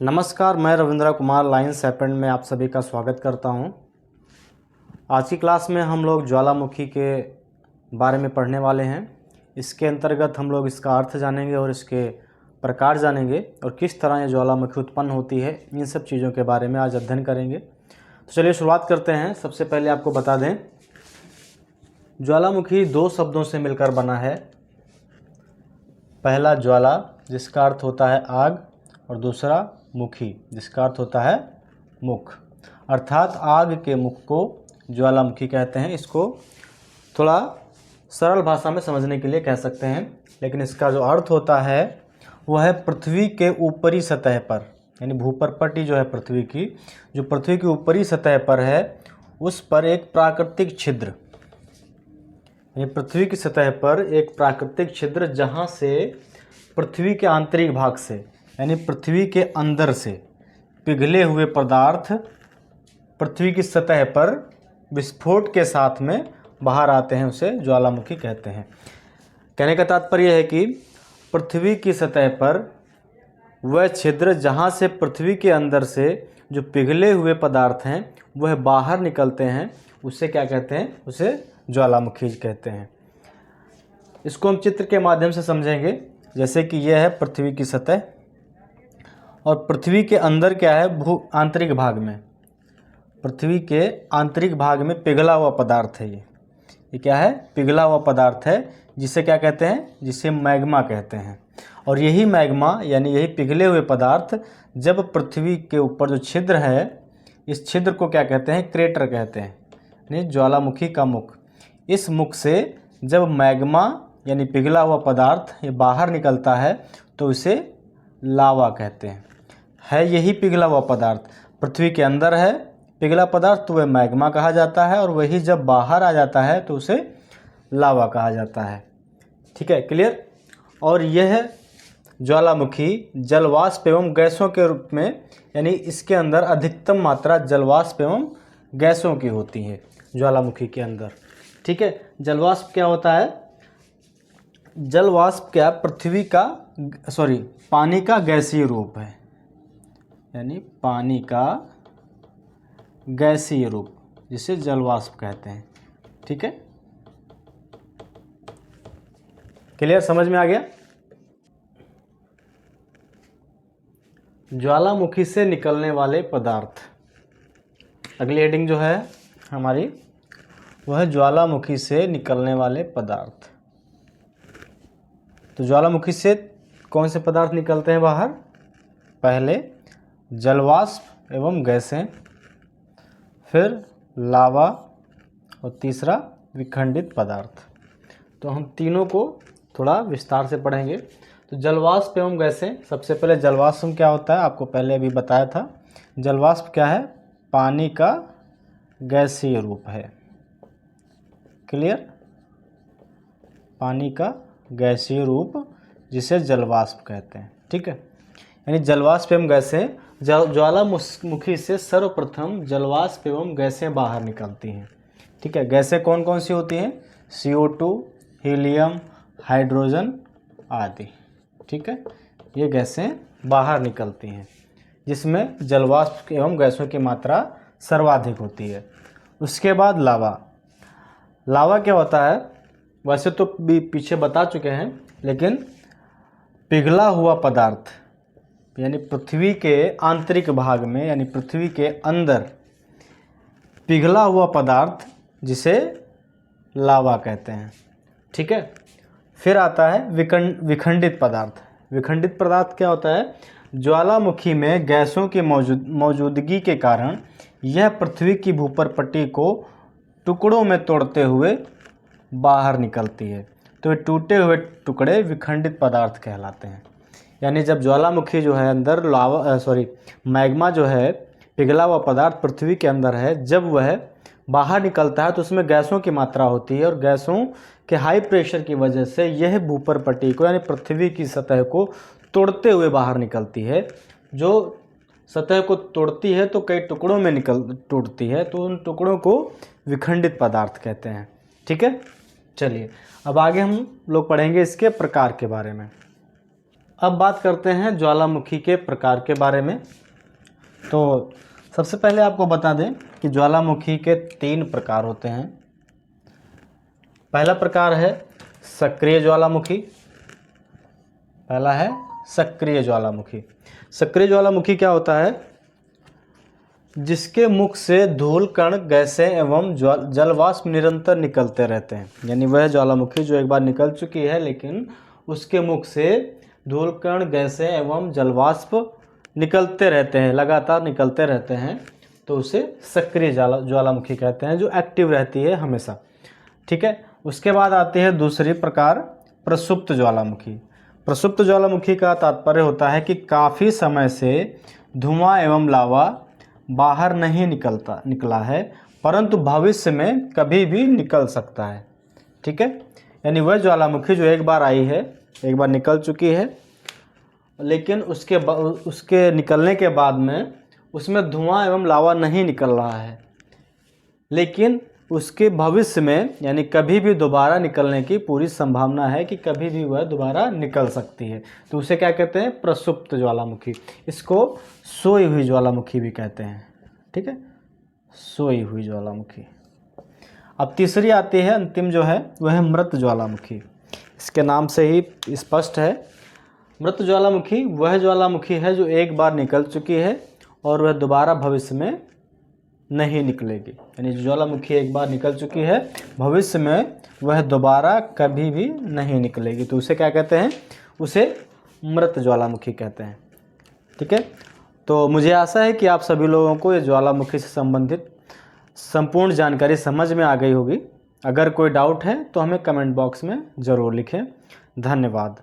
नमस्कार, मैं रविंद्र कुमार लाइन सेपेंड में आप सभी का स्वागत करता हूं। आज की क्लास में हम लोग ज्वालामुखी के बारे में पढ़ने वाले हैं। इसके अंतर्गत हम लोग इसका अर्थ जानेंगे और इसके प्रकार जानेंगे और किस तरह ये ज्वालामुखी उत्पन्न होती है, इन सब चीज़ों के बारे में आज अध्ययन करेंगे। तो चलिए शुरुआत करते हैं। सबसे पहले आपको बता दें, ज्वालामुखी दो शब्दों से मिलकर बना है। पहला ज्वाला, जिसका अर्थ होता है आग, और दूसरा मुखी, जिसका अर्थ होता है मुख। अर्थात आग के मुख को ज्वालामुखी कहते हैं। इसको थोड़ा सरल भाषा में समझने के लिए कह सकते हैं, लेकिन इसका जो अर्थ होता है वह है पृथ्वी के ऊपरी सतह पर, यानी भूपरपट्टी जो है पृथ्वी की, जो पृथ्वी की ऊपरी सतह पर है, उस पर एक प्राकृतिक छिद्र, यानी पृथ्वी की सतह पर एक प्राकृतिक छिद्र, जहाँ से पृथ्वी के आंतरिक भाग से, यानी पृथ्वी के अंदर से पिघले हुए पदार्थ पृथ्वी की सतह पर विस्फोट के साथ में बाहर आते हैं, उसे ज्वालामुखी कहते हैं। कहने का तात्पर्य है कि पृथ्वी की सतह पर वह छिद्र जहाँ से पृथ्वी के अंदर से जो पिघले हुए पदार्थ हैं वह बाहर निकलते हैं, उसे क्या कहते हैं? उसे ज्वालामुखी कहते हैं। इसको हम चित्र के माध्यम से समझेंगे। जैसे कि यह है पृथ्वी की सतह, और पृथ्वी के अंदर क्या है? आंतरिक भाग में, पृथ्वी के आंतरिक भाग में पिघला हुआ पदार्थ है। ये क्या है? पिघला हुआ पदार्थ है, जिसे क्या कहते हैं? जिसे मैग्मा कहते हैं। और यही मैग्मा, यानी यही पिघले हुए पदार्थ, जब पृथ्वी के ऊपर जो छिद्र है, इस छिद्र को क्या कहते हैं? क्रेटर कहते हैं, यानी ज्वालामुखी का मुख। इस मुख से जब मैग्मा यानी पिघला हुआ पदार्थ ये बाहर निकलता है तो इसे लावा कहते हैं। है यही पिघला हुआ पदार्थ पृथ्वी के अंदर है पिघला पदार्थ, तो वह मैग्मा कहा जाता है, और वही जब बाहर आ जाता है तो उसे लावा कहा जाता है। ठीक है, क्लियर? और यह ज्वालामुखी जलवाष्प एवं गैसों के रूप में, यानी इसके अंदर अधिकतम मात्रा जलवाष्प एवं गैसों की होती है ज्वालामुखी के अंदर। ठीक है, जलवाष्प क्या होता है? जलवाष्प क्या? पृथ्वी का पानी का गैसीय रूप है, यानी पानी का गैसीय रूप, जिसे जलवाष्प कहते हैं। ठीक है, क्लियर? समझ में आ गया? ज्वालामुखी से निकलने वाले पदार्थ, अगली हेडिंग जो है हमारी वह है ज्वालामुखी से निकलने वाले पदार्थ। तो ज्वालामुखी से कौन से पदार्थ निकलते हैं बाहर? पहले जलवाष्प एवं गैसें, फिर लावा, और तीसरा विखंडित पदार्थ। तो हम तीनों को थोड़ा विस्तार से पढ़ेंगे। तो जलवाष्प एवं गैसें, सबसे पहले जलवाष्प क्या होता है? आपको पहले अभी बताया था। जलवाष्प क्या है? पानी का गैसीय रूप है। क्लियर? पानी का गैसीय रूप, जिसे जलवाष्प कहते हैं। ठीक है, यानी जलवाष्प एवं गैसें, ज्वालामुखी से सर्वप्रथम जलवाष्प एवं गैसें बाहर निकलती हैं। ठीक है, गैसें कौन कौन सी होती हैं? CO2, हीलियम, हाइड्रोजन आदि। ठीक है, ये गैसें बाहर निकलती हैं, जिसमें जलवाष्प एवं गैसों की मात्रा सर्वाधिक होती है। उसके बाद लावा। लावा क्या होता है? वैसे तो भी पीछे बता चुके हैं, लेकिन पिघला हुआ पदार्थ, यानी पृथ्वी के आंतरिक भाग में, यानी पृथ्वी के अंदर पिघला हुआ पदार्थ, जिसे लावा कहते हैं। ठीक है, फिर आता है विखंडित पदार्थ। विखंडित पदार्थ क्या होता है? ज्वालामुखी में गैसों की मौजूदगी के कारण यह पृथ्वी की भूपरपट्टी को टुकड़ों में तोड़ते हुए बाहर निकलती है। तो ये टूटे हुए टुकड़े विखंडित पदार्थ कहलाते हैं। यानी जब ज्वालामुखी जो है अंदर मैग्मा जो है पिघला हुआ पदार्थ पृथ्वी के अंदर है, जब वह बाहर निकलता है तो उसमें गैसों की मात्रा होती है, और गैसों के हाई प्रेशर की वजह से यह भूपरपट्टी को, यानी पृथ्वी की सतह को तोड़ते हुए बाहर निकलती है। जो सतह को तोड़ती है तो कई टुकड़ों में टूटती है, तो उन टुकड़ों को विखंडित पदार्थ कहते हैं। ठीक है, चलिए अब आगे हम लोग पढ़ेंगे इसके प्रकार के बारे में। अब बात करते हैं ज्वालामुखी के प्रकार के बारे में। तो सबसे पहले आपको बता दें कि ज्वालामुखी के 3 प्रकार होते हैं। पहला प्रकार है सक्रिय ज्वालामुखी। पहला है सक्रिय ज्वालामुखी। सक्रिय ज्वालामुखी क्या होता है? जिसके मुख से धूल कण, गैसें एवं जलवाष्प निरंतर निकलते रहते हैं। यानी वह ज्वालामुखी जो एक बार निकल चुकी है लेकिन उसके मुख से धूल कण, गैसें एवं जलवाष्प निकलते रहते हैं, लगातार निकलते रहते हैं, तो उसे सक्रिय ज्वालामुखी कहते हैं, जो एक्टिव रहती है हमेशा। ठीक है। उसके बाद आती है दूसरी प्रकार, प्रसुप्त ज्वालामुखी। प्रसुप्त ज्वालामुखी का तात्पर्य होता है कि काफ़ी समय से धुआं एवं लावा बाहर नहीं निकला है, परंतु भविष्य में कभी भी निकल सकता है। ठीक है। यानी वह ज्वालामुखी जो एक बार आई है, एक बार निकल चुकी है, लेकिन उसके निकलने के बाद में उसमें धुआं एवं लावा नहीं निकल रहा है, लेकिन उसके भविष्य में यानी कभी भी दोबारा निकलने की पूरी संभावना है कि कभी भी वह दोबारा निकल सकती है। तो उसे क्या कहते हैं? प्रसुप्त ज्वालामुखी। इसको सोई हुई ज्वालामुखी भी कहते हैं। ठीक है, सोई हुई ज्वालामुखी। अब तीसरी आती है, अंतिम जो है वह है मृत ज्वालामुखी। इसके नाम से ही स्पष्ट है, मृत ज्वालामुखी वह ज्वालामुखी है जो एक बार निकल चुकी है और वह दोबारा भविष्य में नहीं निकलेगी। यानी ज्वालामुखी एक बार निकल चुकी है, भविष्य में वह दोबारा कभी भी नहीं निकलेगी, तो उसे क्या कहते हैं? उसे मृत ज्वालामुखी कहते हैं। ठीक है। तो मुझे आशा है कि आप सभी लोगों को ये ज्वालामुखी से संबंधित संपूर्ण जानकारी समझ में आ गई होगी। अगर कोई डाउट है तो हमें कमेंट बॉक्स में ज़रूर लिखें। धन्यवाद।